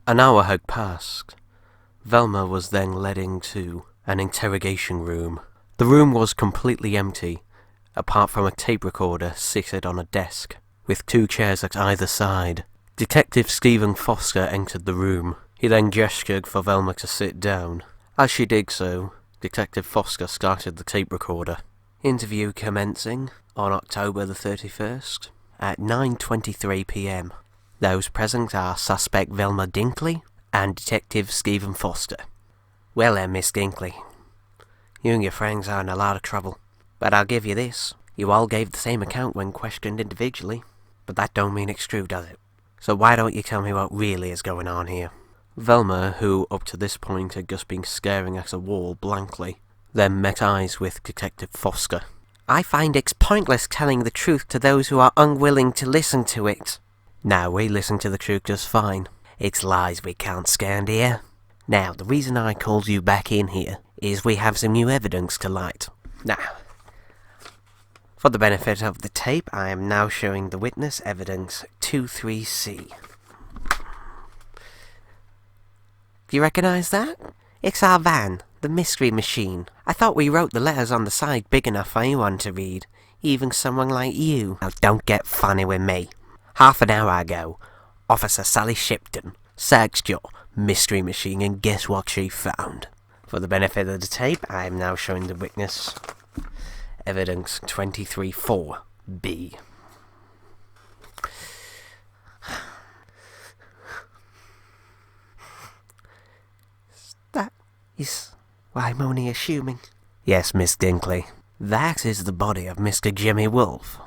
An hour had passed. Velma was then led into an interrogation room. The room was completely empty, apart from a tape recorder seated on a desk, with 2 chairs at either side. Detective Stephen Foster entered the room. He then gestured for Velma to sit down. As she did so, Detective Foster started the tape recorder. Interview commencing on October the 31st at 9:23 p.m. Those present are suspect Velma Dinkley and Detective Stephen Foster. Well then, Miss Dinkley, you and your friends are in a lot of trouble. But I'll give you this. You all gave the same account when questioned individually. But that don't mean it's true, does it? So why don't you tell me what really is going on here? Velma, who up to this point had just been staring at a wall blankly, then met eyes with Detective Foster. I find it's pointless telling the truth to those who are unwilling to listen to it. Now, we listen to the truth just fine. It's lies we can't stand here. Now, the reason I called you back in here is we have some new evidence to light. Now, for the benefit of the tape, I am now showing the witness evidence 23C. Do you recognise that? It's our van, the mystery machine. I thought we wrote the letters on the side big enough for anyone to read, even someone like you. Now don't get funny with me. Half an hour ago, Officer Sally Shipton searched your mystery machine and guess what she found? For the benefit of the tape, I am now showing the witness evidence 23-4B. That is what I'm only assuming. Yes, Miss Dinkley. That is the body of Mr. Jimmy Wolf.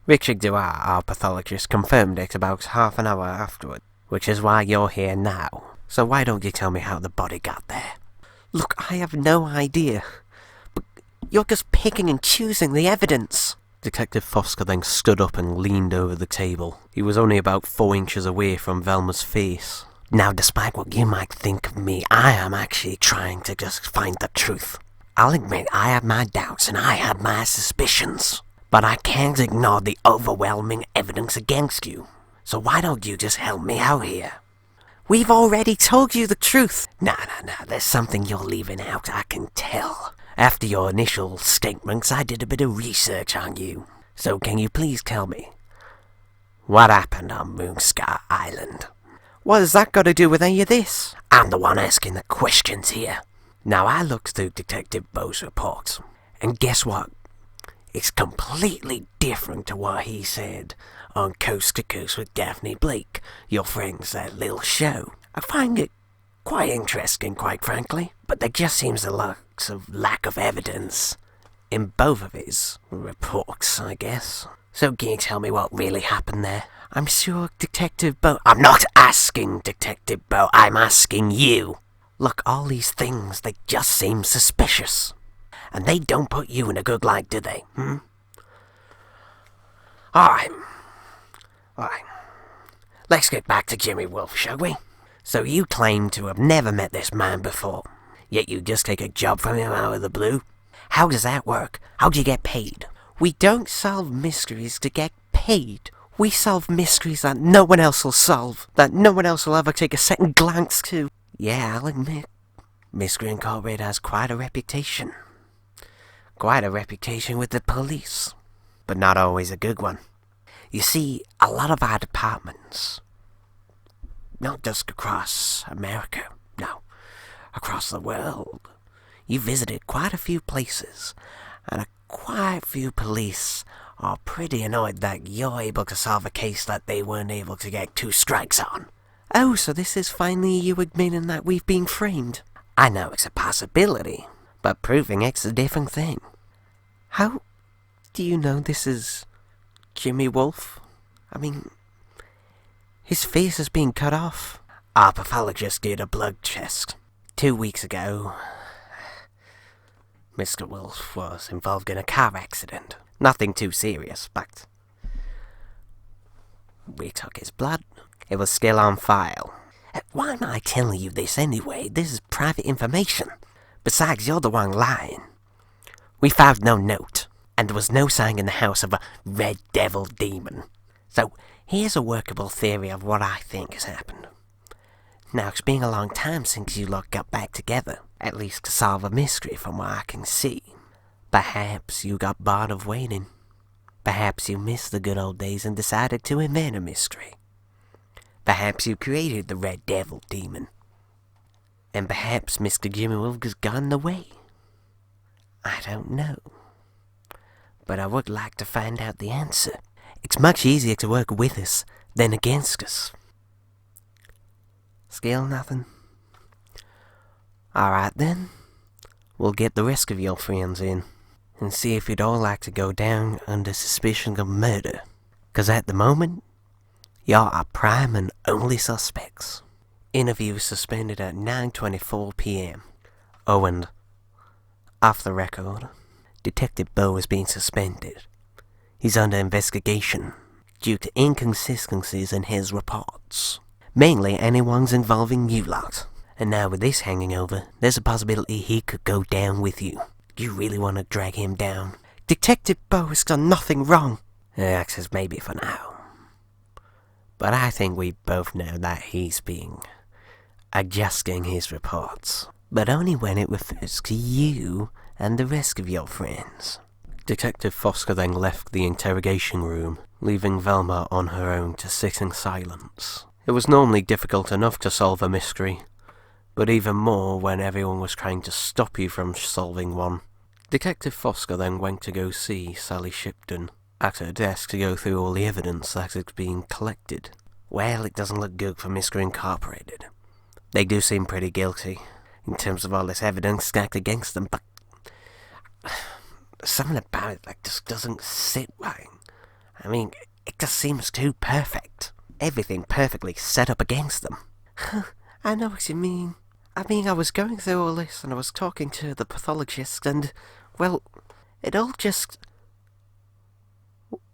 Richard Dewar, our pathologist, confirmed it about half an hour afterward, which is why you're here now. So why don't you tell me how the body got there? Look, I have no idea. But you're just picking and choosing the evidence. Detective Foster then stood up and leaned over the table. He was only about 4 inches away from Velma's face. Now, despite what you might think of me, I am actually trying to just find the truth. I'll admit I have my doubts and I have my suspicions. But I can't ignore the overwhelming evidence against you. So why don't you just help me out here? We've already told you the truth. No, there's something you're leaving out, I can tell. After your initial statements, I did a bit of research on you. So can you please tell me what happened on Moonscar Island? What has that got to do with any of this? I'm the one asking the questions here. Now, I looked through Detective Bo's reports, and guess what? It's completely different to what he said on Coast to Coast with Daphne Blake, your friends, that little show. I find it quite interesting, quite frankly, but there just seems a lot of lack of evidence in both of his reports, I guess. So can you tell me what really happened there? I'm sure Detective Bo... I'm not asking Detective Bo, I'm asking you. Look, all these things, they just seem suspicious. And they don't put you in a good light, do they? Alright. Let's get back to Jimmy Wolf, shall we? So you claim to have never met this man before, yet you just take a job from him out of the blue? How does that work? How do you get paid? We don't solve mysteries to get paid. We solve mysteries that no one else will solve, that no one else will ever take a second glance to. Yeah, I'll admit, Mystery Incorporated has quite a reputation. Quite a reputation with the police, but not always a good one. You see, a lot of our departments, not just across America, no, across the world, you visited quite a few places, and quite a few police are pretty annoyed that you're able to solve a case that they weren't able to get 2 strikes on. Oh, so this is finally you admitting that we've been framed. I know it's a possibility, but proving it's a different thing. How do you know this is Jimmy Wolf? I mean, his face is being cut off. Our pathologist did a blood test. 2 weeks ago, Mr. Wolf was involved in a car accident. Nothing too serious, but we took his blood. It was still on file. Why am I telling you this anyway? This is private information. Besides, you're the one lying. We found no note, and there was no sign in the house of a red devil demon. So, here's a workable theory of what I think has happened. Now, it's been a long time since you lot got back together, at least to solve a mystery from what I can see. Perhaps you got bored of waiting. Perhaps you missed the good old days and decided to invent a mystery. Perhaps you created the Red Devil demon. And perhaps Mr. Jimmy Wolf has gotten away. I don't know. But I would like to find out the answer. It's much easier to work with us than against us. Still nothing? Alright then. We'll get the rest of your friends in and see if you'd all like to go down under suspicion of murder. 'Cause at the moment, y'all are prime and only suspects. Interview suspended at 9:24 p.m. Oh, and off the record, Detective Bo is being suspended. He's under investigation due to inconsistencies in his reports. Mainly any ones involving you lot. And now with this hanging over, there's a possibility he could go down with you. Do you really want to drag him down? Detective Bo has done nothing wrong. Access maybe for now. But I think we both know that he's being adjusting his reports. But only when it refers to you and the rest of your friends. Detective Foster then left the interrogation room, leaving Velma on her own to sit in silence. It was normally difficult enough to solve a mystery, but even more when everyone was trying to stop you from solving one. Detective Foster then went to go see Sally Shipton at her desk to go through all the evidence that had been collected. Well, it doesn't look good for Mr. Incorporated. They do seem pretty guilty in terms of all this evidence stacked against them, but something about it just doesn't sit right. I mean, it just seems too perfect. Everything perfectly set up against them. I know what you mean. I was going through all this and I was talking to the pathologist and, well, it all just...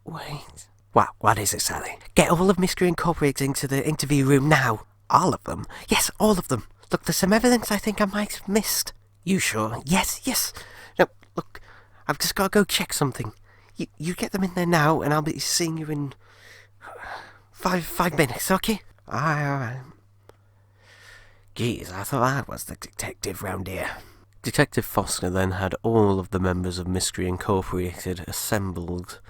Wait. What is it, Sally? Get all of Mr. Incorporated into the interview room now. All of them? Yes, all of them. Look, there's some evidence I think I might have missed. You sure? Yes. No, look, I've just got to go check something. You get them in there now and I'll be seeing you in... Five minutes, okay? Alright. Geez, I thought I was the detective round here. Detective Foster then had all of the members of Mystery Incorporated assembled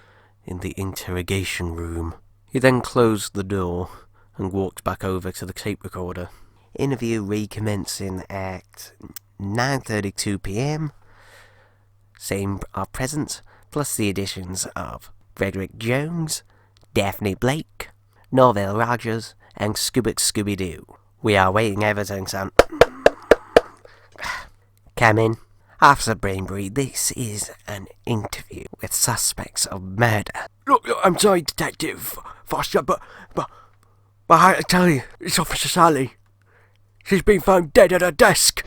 in the interrogation room. He then closed the door and walked back over to the tape recorder. Interview recommencing at 9:32 p.m. Same are present, plus the additions of Frederick Jones, Daphne Blake, Norville Rogers, and Scooby-Doo. We are waiting evidence on... Come in. Officer Brainbury, this is an interview with suspects of murder. Look, I'm sorry, Detective Foster, but I had to tell you, it's Officer Sally. She's been found dead at her desk.